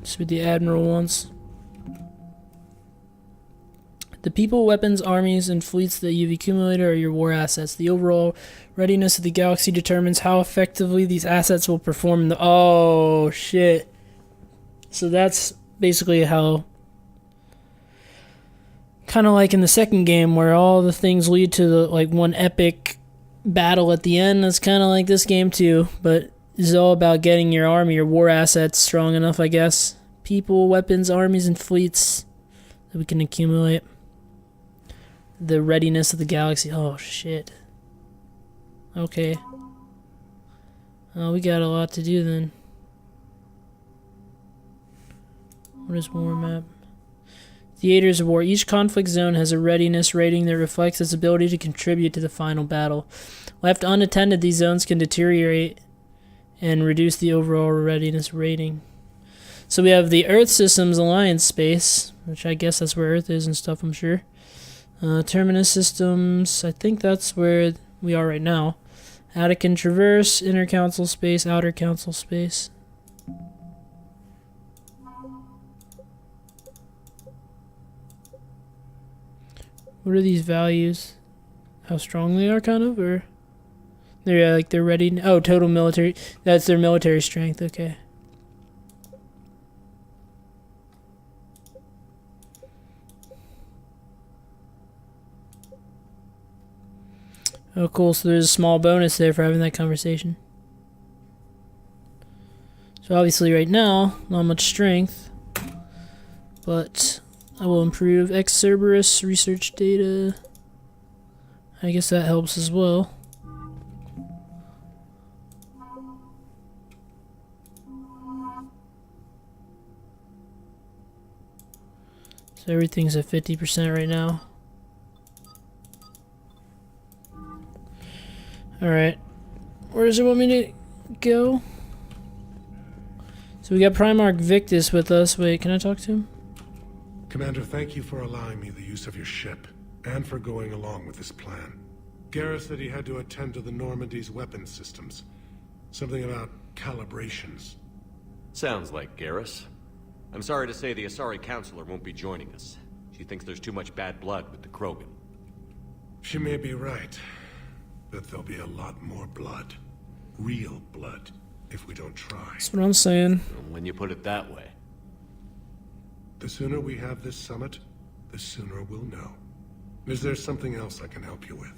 That's what the Admiral wants. The people, weapons, armies, and fleets that you've accumulated are your war assets. The overall readiness of the galaxy determines how effectively these assets will perform in the... Oh, shit. So that's basically how... Kind of like in the second game, where all the things lead to the, like, one epic battle at the end. That's kind of like this game too, but it's all about getting your army, your war assets strong enough, I guess. People, weapons, armies, and fleets that we can accumulate. The readiness of the galaxy. Oh, shit. Okay. Oh, we got a lot to do then. What is war map? Theaters of war. Each conflict zone has a readiness rating that reflects its ability to contribute to the final battle. Left unattended, these zones can deteriorate and reduce the overall readiness rating. So we have the Earth Systems Alliance space, which I guess that's where Earth is and stuff, I'm sure. Terminus Systems, I think that's where we are right now. Attican Traverse, Inner Council space, Outer Council space. What are these values? How strong they are, kind of, or they're like they're ready. Oh, total military. That's their military strength. Okay. Oh, cool. So there's a small bonus there for having that conversation. So obviously, right now, not much strength, but. I will improve Cerberus research data. I guess that helps as well. So everything's at 50% right now. Alright. Where does it want me to go? So we got Primarch Victus with us. Wait, can I talk to him? Commander, thank you for allowing me the use of your ship, and for going along with this plan. Garrus said he had to attend to the Normandy's weapons systems. Something about calibrations. Sounds like Garrus. I'm sorry to say the Asari Counselor won't be joining us. She thinks there's too much bad blood with the Krogan. She may be right, but there'll be a lot more blood. Real blood, if we don't try. That's what I'm saying. When you put it that way. The sooner we have this summit, the sooner we'll know. Is there something else I can help you with?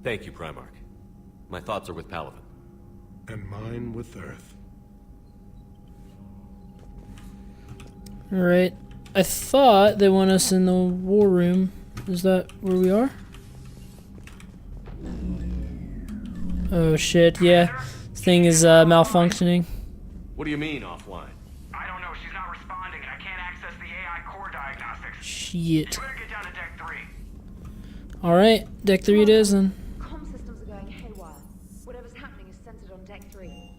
Thank you, Primarch. My thoughts are with Palaven. And mine with Earth. Alright. I thought they want us in the war room. Is that where we are? Oh shit, yeah. Thing is malfunctioning. What do you mean offline? I don't know. She's not responding, and I can't access the AI core diagnostics. Shit. You better get down to deck 3. All right, deck 3 it is then. Comm systems are going haywire. Whatever's happening is centered on deck 3.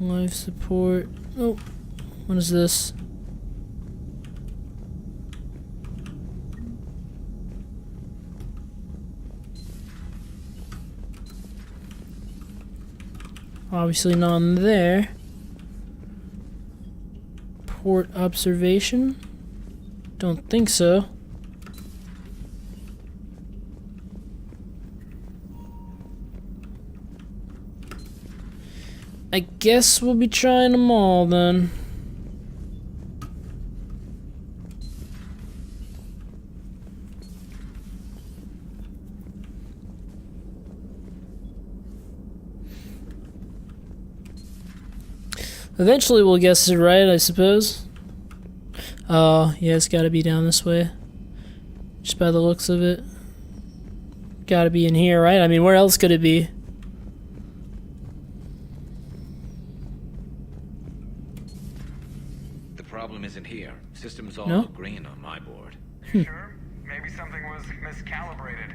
Life support. Oh, what is this? Obviously not in there. Port observation? Don't think so. I guess we'll be trying them all then. Eventually we'll guess it right, I suppose. Oh, yeah, it's gotta be down this way. Just by the looks of it. Gotta be in here, right? I mean, where else could it be? The problem isn't here. Systems all No? look green on my board. You sure? Maybe something was miscalibrated.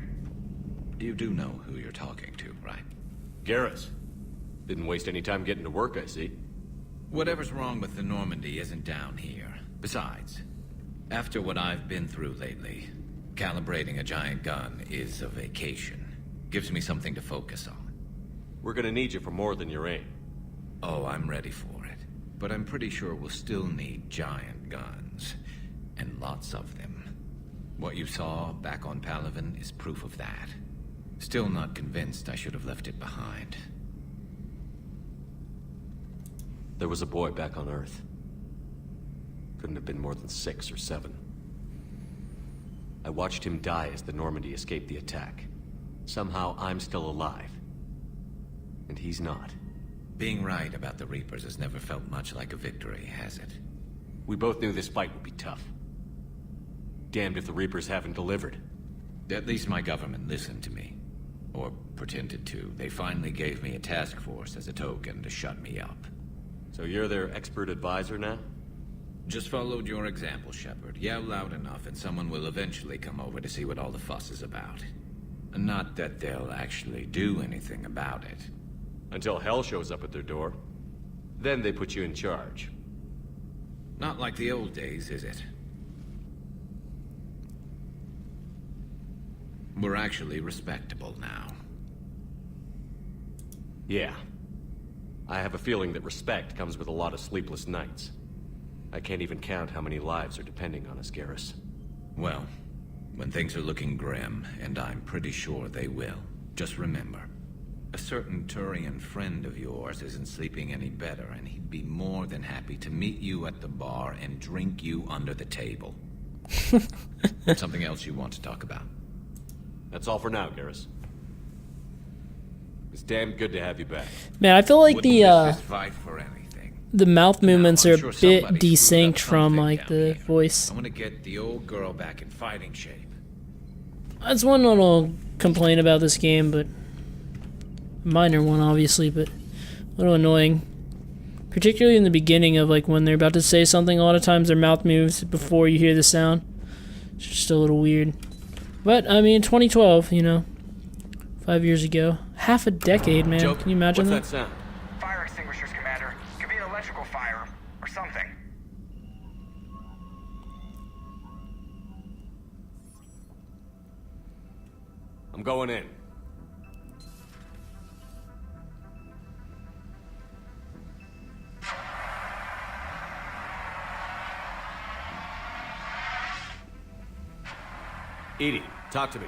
You do know who you're talking to, right? Garrus. Didn't waste any time getting to work, I see. Whatever's wrong with the Normandy isn't down here. Besides, after what I've been through lately, Calibrating a giant gun is a vacation. Gives me something to focus on. We're gonna need you for more than your aim. Oh, I'm ready for it. But I'm pretty sure we'll still need giant guns. And lots of them. What you saw back on Palaven is proof of that. Still not convinced I should have left it behind. There was a boy back on Earth. Couldn't have been more than 6 or 7. I watched him die as the Normandy escaped the attack. Somehow I'm still alive. And he's not. Being right about the Reapers has never felt much like a victory, has it? We both knew this fight would be tough. Damned if the Reapers haven't delivered. At least my government listened to me. Or pretended to. They finally gave me a task force as a token to shut me up. So you're their expert advisor now? Just followed your example, Shepard. Yell loud enough and someone will eventually come over to see what all the fuss is about. Not that they'll actually do anything about it. Until hell shows up at their door. Then they put you in charge. Not like the old days, is it? We're actually respectable now. Yeah. I have a feeling that respect comes with a lot of sleepless nights. I can't even count how many lives are depending on us, Garrus. Well, when things are looking grim, and I'm pretty sure they will, just remember, a certain Turian friend of yours isn't sleeping any better, and he'd be more than happy to meet you at the bar and drink you under the table. Something else you want to talk about? That's all for now, Garrus. It's damn good to have you back. Man, I feel like Wouldn't miss this fight for anything. the mouth movements I'm are sure a bit somebody desynced screwed up from something like down the here. voice. I want to get the old girl back in fighting shape. That's one little complaint about this game, but minor one obviously, but a little annoying. Particularly in the beginning of like when they're about to say something, a lot of times their mouth moves before you hear the sound. It's just a little weird. But I mean 2012, you know. 5 years ago. Half a decade, man. Joe, Can you imagine what's that? that sound? Fire extinguishers, Commander. Could be an electrical fire or something. I'm going in. Edie, talk to me.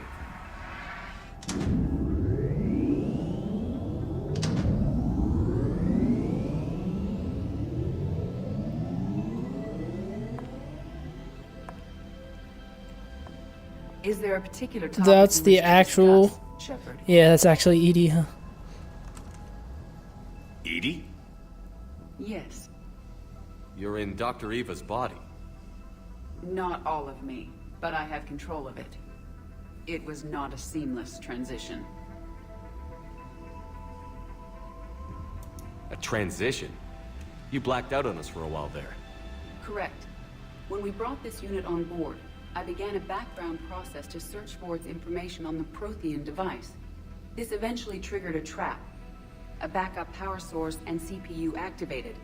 Is there a particular topic That's you the wish to actual- discuss, Shepard? Yeah, that's actually Edie, huh? Edie? Yes. You're in Dr. Eva's body. Not all of me, but I have control of it. It was not a seamless transition. A transition? You blacked out on us for a while there. Correct. When we brought this unit on board, I began a background process to search for its information on the Prothean device. This eventually triggered a trap. A backup power source and CPU activated,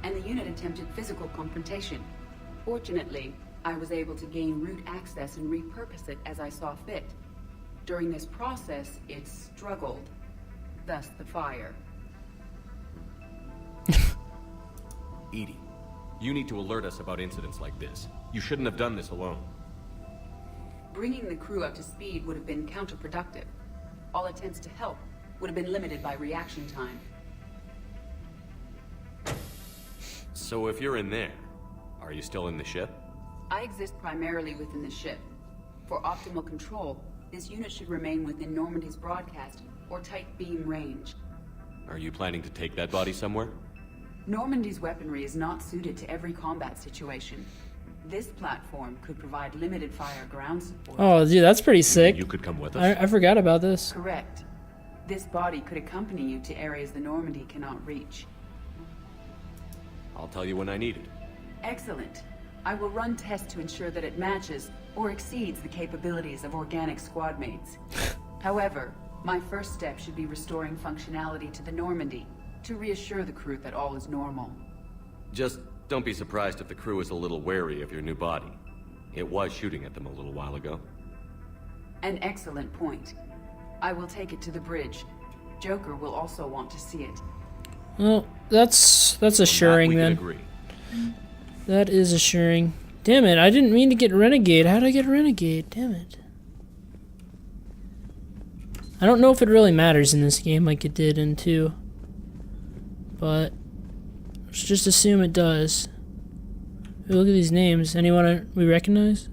and the unit attempted physical confrontation. Fortunately, I was able to gain root access and repurpose it as I saw fit. During this process, it struggled. Thus the fire. Edie, you need to alert us about incidents like this. You shouldn't have done this alone. Bringing the crew up to speed would have been counterproductive. All attempts to help would have been limited by reaction time. So if you're in there, are you still in the ship? I exist primarily within the ship. For optimal control, this unit should remain within Normandy's broadcast or tight beam range. Are you planning to take that body somewhere? Normandy's weaponry is not suited to every combat situation. This platform could provide limited fire ground support. Oh, dude, that's pretty sick. You could come with us. I forgot about this. Correct. This body could accompany you to areas the Normandy cannot reach. I'll tell you when I need it. Excellent. I will run tests to ensure that it matches or exceeds the capabilities of organic squad mates. However, my first step should be restoring functionality to the Normandy to reassure the crew that all is normal. Just don't be surprised if the crew is a little wary of your new body. It was shooting at them a little while ago. An excellent point. I will take it to the bridge. Joker will also want to see it. Well, that's assuring we can then. agree. That is assuring. Damn it, I didn't mean to get Renegade. How'd I get Renegade? Damn it. I don't know if it really matters in this game like it did in 2. But let's just assume it does. Hey, look at these names. Anyone we recognize?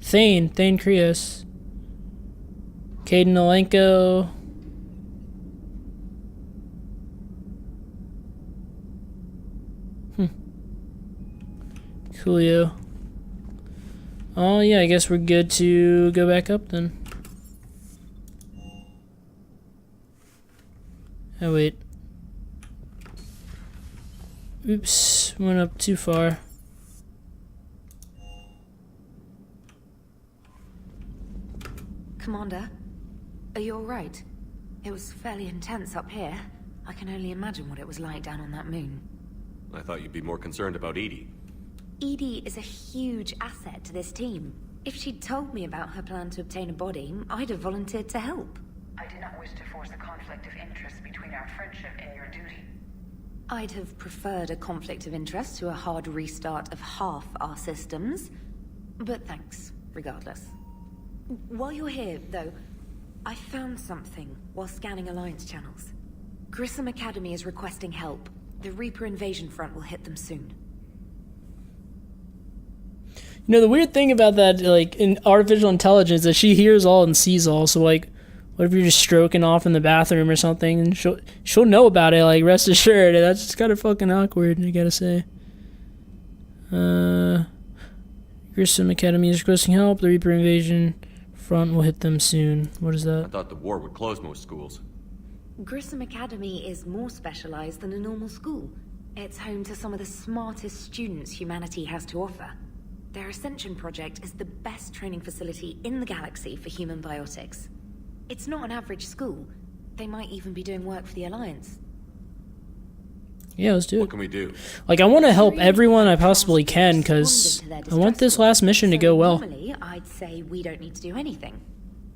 Thane Krios. Caden Alenko. Coolio. Oh yeah, I guess we're good to go back up then. Oh wait. Oops, went up too far. Commander, are you alright? It was fairly intense up here. I can only imagine what it was like down on that moon. I thought you'd be more concerned about Edie. Edie is a huge asset to this team. If she'd told me about her plan to obtain a body, I'd have volunteered to help. I do not wish to force a conflict of interest between our friendship and your duty. I'd have preferred a conflict of interest to a hard restart of half our systems. But thanks, regardless. While you're here, though, I found something while scanning Alliance channels. Grissom Academy is requesting help. The Reaper invasion front will hit them soon. You know, the weird thing about that, like, in artificial intelligence, is that she hears all and sees all. So, like, what if you're just stroking off in the bathroom or something, and she'll know about it, like, rest assured. That's just kind of fucking awkward, I gotta say. Grissom Academy is requesting help. The Reaper invasion front will hit them soon. What is I that? thought the war would close most schools. Grissom Academy is more specialized than a normal school. It's home to some of the smartest students humanity has to offer. Their Ascension project is the best training facility in the galaxy for human biotics. It's not an average school. They might even be doing work for the Alliance. Yeah, let's do What it. can we do? Like, I want to help everyone I possibly can, because I want this last mission to go well. Normally, I'd say we don't need to do anything.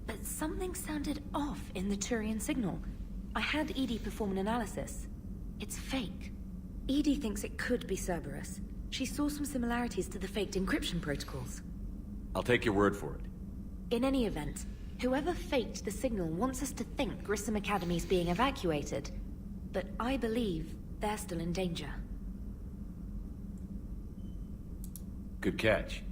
But something sounded off in the Turian signal. I had Edie perform an analysis. It's fake. Edie thinks it could be Cerberus. She saw some similarities to the faked encryption protocols. I'll take your word for it. In any event, whoever faked the signal wants us to think Grissom Academy's being evacuated. But I believe they're still in danger. Good catch.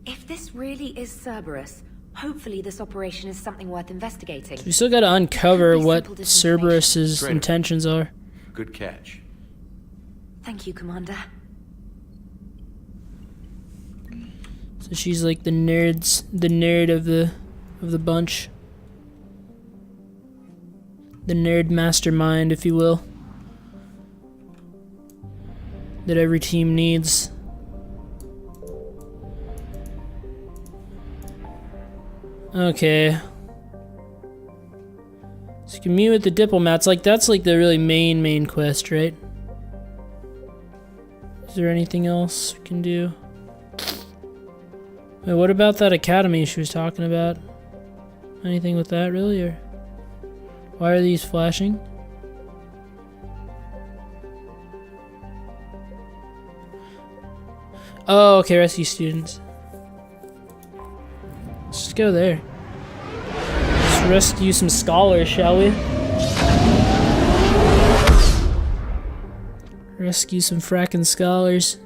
If this really is Cerberus, hopefully this operation is something worth investigating. We still gotta uncover what simple disinformation. Cerberus's Trainer. intentions are. Good catch. Thank you, Commander. So she's like the nerd of the bunch. The nerd mastermind, if you will. That every team needs. Okay. So commune with the diplomats. Like, that's like the really main quest, right? Is there anything else we can do? Wait, what about that academy she was talking about? Anything with that, really? Or why are these flashing? Oh, okay, rescue students. Let's just go there. Let's rescue some scholars, shall we? Rescue some frackin' scholars.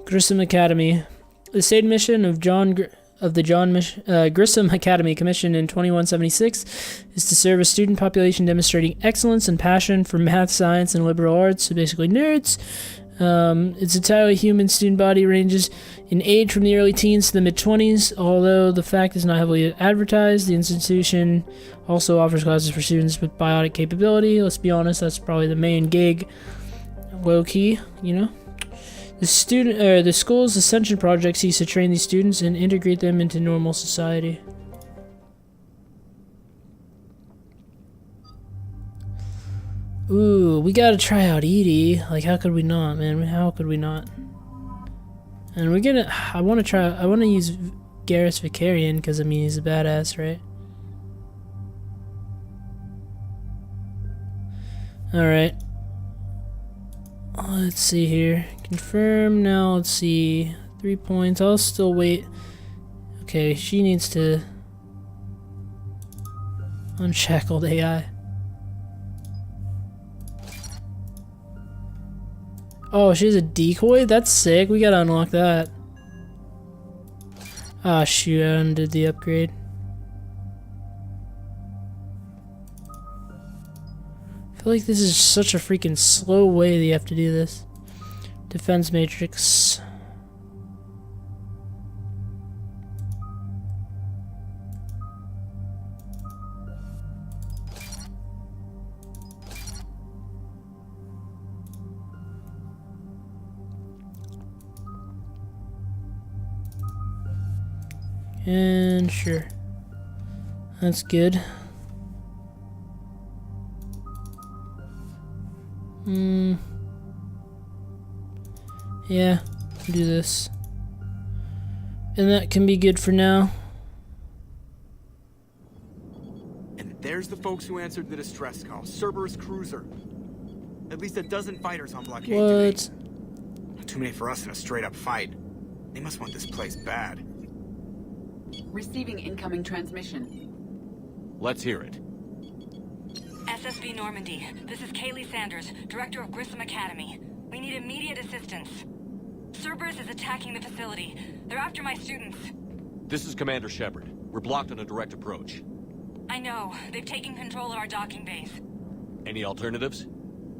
Grissom Academy. The state mission of Grissom Academy, commissioned in 2176, is to serve a student population demonstrating excellence and passion for math, science, and liberal arts, so basically nerds. Its entirely human student body ranges in age from the early teens to the mid-20s. Although the fact is not heavily advertised, the institution also offers classes for students with biotic capability. Let's be honest, that's probably the main gig. Low-key, you know? The school's Ascension project seeks to train these students and integrate them into normal society. Ooh, we gotta try out Edie. Like, how could we not, man? How could we not? And we're gonna... I wanna use Garrus Vicarian, because, I mean, he's a badass, right? Alright. Let's see here. Confirm now, let's see. 3 points. I'll still wait. Okay, she needs to... Unshackled AI. Oh, she has a decoy? That's sick. We gotta unlock that. Ah, shoot, I undid the upgrade. I feel like this is such a freaking slow way that you have to do this. Defense matrix. And sure. That's good. Yeah, do this. And that can be good for now. And there's the folks who answered the distress call. Cerberus cruiser. At least a dozen fighters on blockade today. What? Too many for us in a straight-up fight. They must want this place bad. Receiving incoming transmission. Let's hear it. SSB Normandy, this is Kaylee Sanders, Director of Grissom Academy. We need immediate assistance. Cerberus is attacking the facility. They're after my students. This is Commander Shepard. We're blocked on a direct approach. I know. They've taken control of our docking base. Any alternatives?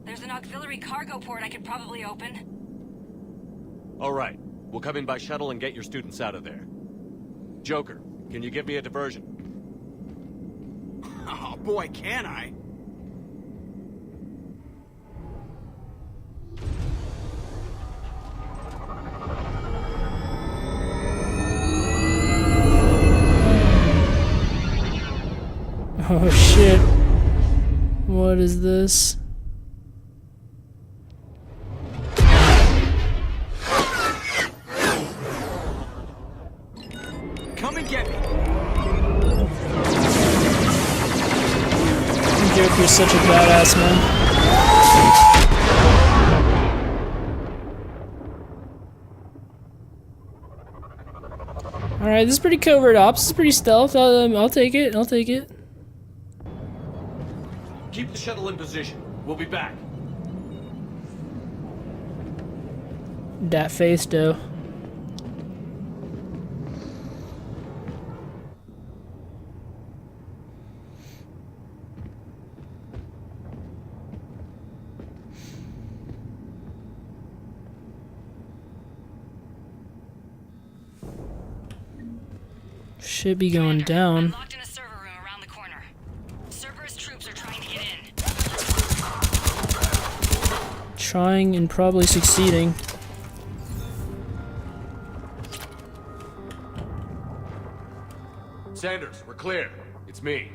There's an auxiliary cargo port I could probably open. All right. We'll come in by shuttle and get your students out of there. Joker, can you give me a diversion? Oh boy, can I! Oh shit. What is this? Come and get me! Joker's such a badass, man. Alright, this is pretty covert ops. This is pretty stealth. I'll take it. I'll take it. Keep the shuttle in position. We'll be back. Dat face, though. Should be going down. I'm locked in a server room around the corner. Cerberus troops are trying to get in. Trying and probably succeeding. Sanders, we're clear. It's me.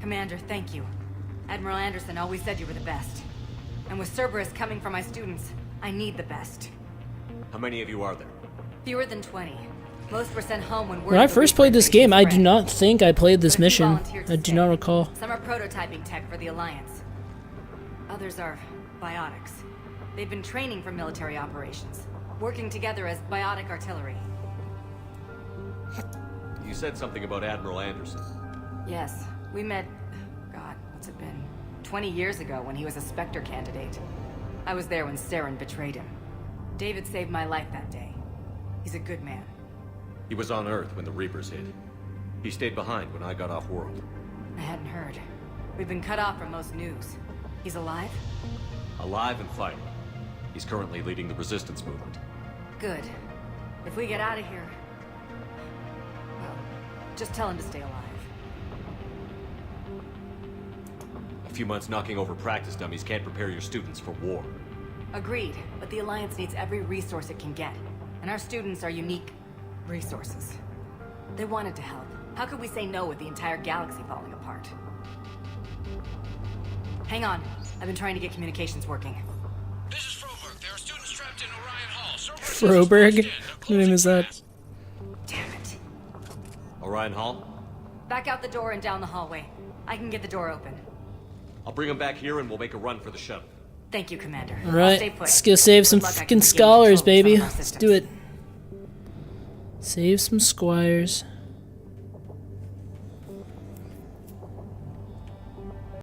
Commander, thank you. Admiral Anderson always said you were the best. And with Cerberus coming for my students, I need the best. How many of you are there? Fewer than 20. Most were sent home when When I first played this game, I do not think I played this mission. I do not recall. Some are prototyping tech for the Alliance. Others are biotics. They've been training for military operations, working together as biotic artillery. You said something about Admiral Anderson. Yes, we met, God, what's it been? 20 years ago when he was a Spectre candidate. I was there when Saren betrayed him. David saved my life that day. He's a good man. He was on Earth when the Reapers hit. He stayed behind when I got off-world. I hadn't heard. We've been cut off from most news. He's alive? Alive and fighting. He's currently leading the resistance movement. Good. If we get out of here... well, just tell him to stay alive. A few months knocking over practice dummies can't prepare your students for war. Agreed, but the Alliance needs every resource it can get. And our students are unique resources. They wanted to help. How could we say no with the entire galaxy falling apart? Hang on. I've been trying to get communications working. This is Froberg. There are students trapped in Orion Hall. Froberg? What name is that? Damn it. Orion Hall? Back out the door and down the hallway. I can get the door open. I'll bring him back here and we'll make a run for the shuttle. Thank you, Commander. I'll stay Alright, put. let's go save some Good luck, I can fucking regain scholars, control of some baby. of our Let's systems. do it. Save some squires.